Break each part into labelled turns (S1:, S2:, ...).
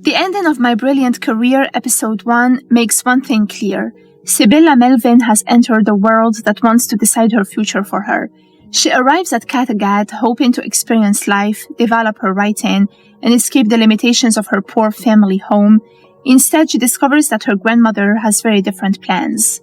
S1: The ending of My Brilliant Career, Episode 1, makes one thing clear. Sibylla Melvin has entered a world that wants to decide her future for her. She arrives at Kattegat hoping to experience life, develop her writing, and escape the limitations of her poor family home. Instead, she discovers that her grandmother has very different plans.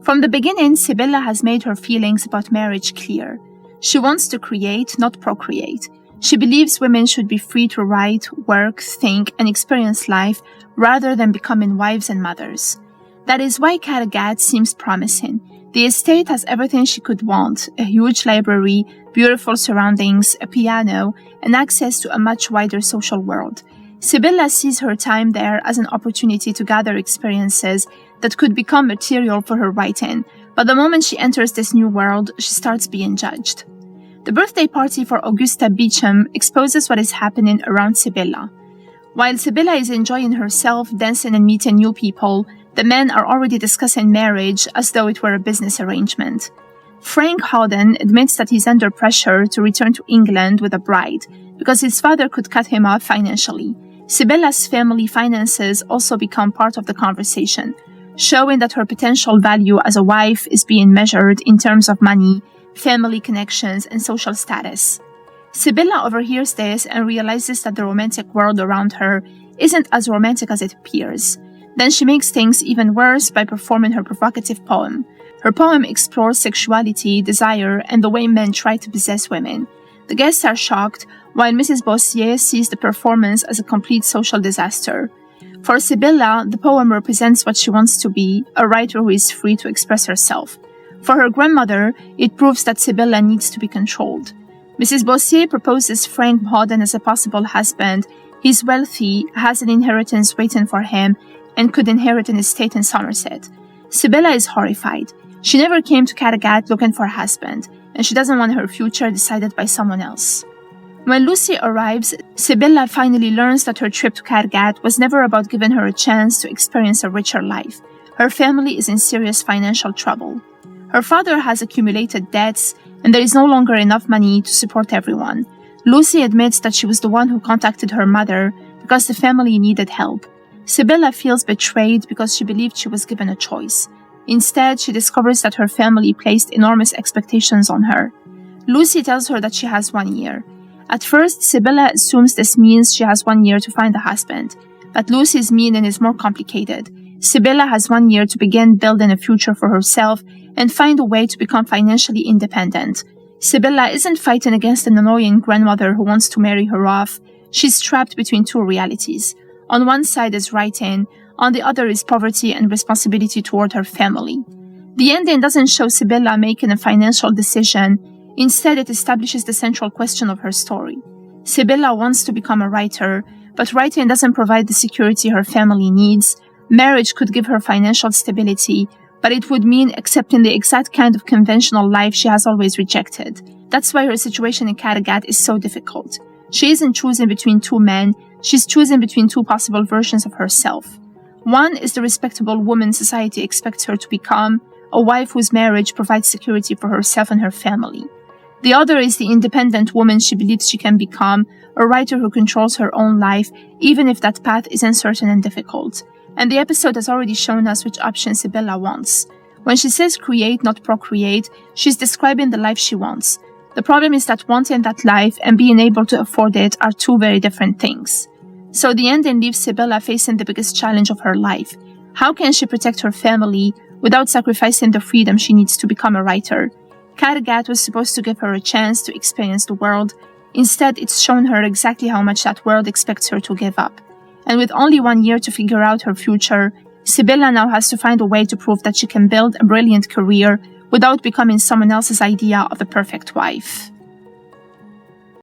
S1: From the beginning, Sibylla has made her feelings about marriage clear. She wants to create, not procreate. She believes women should be free to write, work, think, and experience life rather than becoming wives and mothers. That is why Kattegat seems promising. The estate has everything she could want: a huge library, beautiful surroundings, a piano, and access to a much wider social world. Sibylla sees her time there as an opportunity to gather experiences that could become material for her writing, but the moment she enters this new world, she starts being judged. The birthday party for Augusta Beecham exposes what is happening around Sibylla. While Sibylla is enjoying herself, dancing and meeting new people, the men are already discussing marriage as though it were a business arrangement. Frank Hawden admits that he's under pressure to return to England with a bride because his father could cut him off financially. Sibylla's family finances also become part of the conversation, showing that her potential value as a wife is being measured in terms of money, family connections, and social status. Sibylla overhears this and realizes that the romantic world around her isn't as romantic as it appears. Then she makes things even worse by performing her provocative poem. Her poem explores sexuality, desire, and the way men try to possess women. The guests are shocked, while Mrs. Bossier sees the performance as a complete social disaster. For Sibylla, the poem represents what she wants to be, a writer who is free to express herself. For her grandmother, it proves that Sibylla needs to be controlled. Mrs. Bossier proposes Frank Hawden as a possible husband. He's wealthy, has an inheritance waiting for him, and could inherit an estate in Somerset. Sibylla is horrified. She never came to Kattegat looking for a husband, and she doesn't want her future decided by someone else. When Lucy arrives, Sibylla finally learns that her trip to Kattegat was never about giving her a chance to experience a richer life. Her family is in serious financial trouble. Her father has accumulated debts, and there is no longer enough money to support everyone. Lucy admits that she was the one who contacted her mother because the family needed help. Sibylla feels betrayed because she believed she was given a choice. Instead, she discovers that her family placed enormous expectations on her. Lucy tells her that she has 1 year. At first, Sibylla assumes this means she has 1 year to find a husband, but Lucy's meaning is more complicated. Sibylla has 1 year to begin building a future for herself and find a way to become financially independent. Sibylla isn't fighting against an annoying grandmother who wants to marry her off. She's trapped between two realities. On one side is writing, on the other is poverty and responsibility toward her family. The ending doesn't show Sibylla making a financial decision. Instead, it establishes the central question of her story. Sibylla wants to become a writer, but writing doesn't provide the security her family needs. Marriage could give her financial stability, but it would mean accepting the exact kind of conventional life she has always rejected. That's why her situation in Kattegat is so difficult. She isn't choosing between two men, she's choosing between two possible versions of herself. One is the respectable woman society expects her to become, a wife whose marriage provides security for herself and her family. The other is the independent woman she believes she can become, a writer who controls her own life, even if that path is uncertain and difficult. And the episode has already shown us which option Sibylla wants. When she says create, not procreate, she's describing the life she wants. The problem is that wanting that life and being able to afford it are two very different things. So the ending leaves Sibylla facing the biggest challenge of her life. How can she protect her family without sacrificing the freedom she needs to become a writer? Kattegat was supposed to give her a chance to experience the world. Instead, it's shown her exactly how much that world expects her to give up. And with only 1 year to figure out her future, Sibylla now has to find a way to prove that she can build a brilliant career without becoming someone else's idea of the perfect wife.